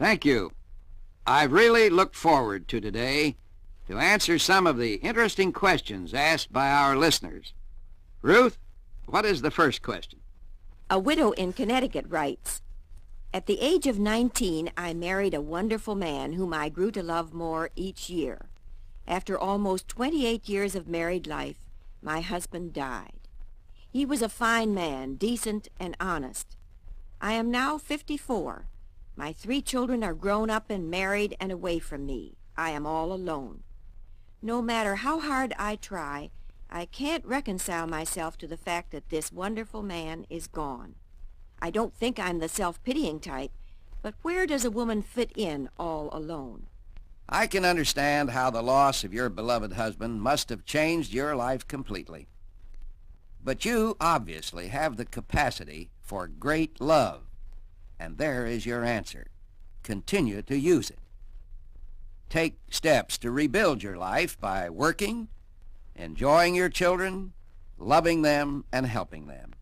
Thank you. I've really looked forward to today to answer some of the interesting questions asked by our listeners. Ruth, what is the first question? A widow in Connecticut writes, "At the age of 19, I married a wonderful man whom I grew to love more each year. After almost 28 years of married life, my husband died. He was a fine man, decent and honest. I am now 54. My 3 children are grown up and married and away from me. I am all alone. No matter how hard I try, I can't reconcile myself to the fact that this wonderful man is gone. I don't think I'm the self-pitying type, but where does a woman fit in all alone?" I can understand how the loss of your beloved husband must have changed your life completely. But you obviously have the capacity for great love, and there is your answer. Continue to use it. Take steps to rebuild your life by working, enjoying your children, loving them, and helping them.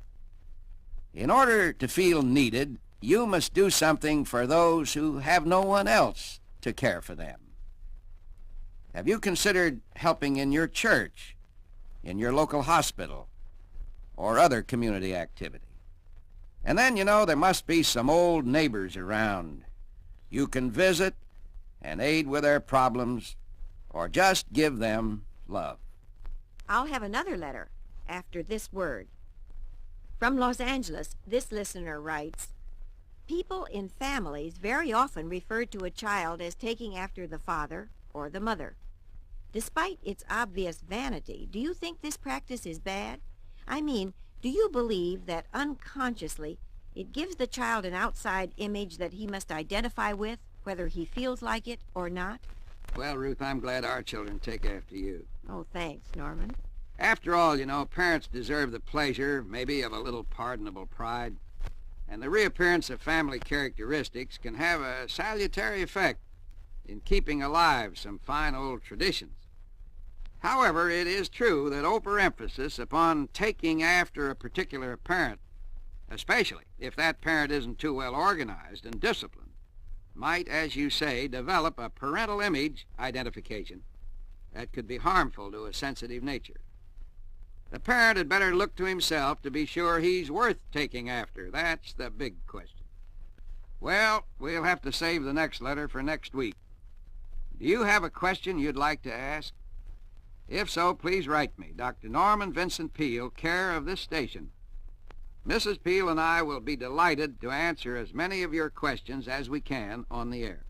In order to feel needed, you must do something for those who have no one else to care for them. Have you considered helping in your church, in your local hospital, or other community activity? And then, there must be some old neighbors around. You can visit and aid with their problems, or just give them love. I'll have another letter after this word. From Los Angeles, this listener writes, "People in families very often refer to a child as taking after the father or the mother. Despite its obvious vanity, do you think this practice is bad? I mean, do you believe that unconsciously it gives the child an outside image that he must identify with, whether he feels like it or not?" Well, Ruth, I'm glad our children take after you. Oh, thanks, Norman. After all, parents deserve the pleasure, maybe, of a little pardonable pride. And the reappearance of family characteristics can have a salutary effect in keeping alive some fine old traditions. However, it is true that overemphasis upon taking after a particular parent, especially if that parent isn't too well organized and disciplined, might, as you say, develop a parental image identification that could be harmful to a sensitive nature. The parent had better look to himself to be sure he's worth taking after. That's the big question. Well, we'll have to save the next letter for next week. Do you have a question you'd like to ask? If so, please write me, Dr. Norman Vincent Peale, care of this station. Mrs. Peale and I will be delighted to answer as many of your questions as we can on the air.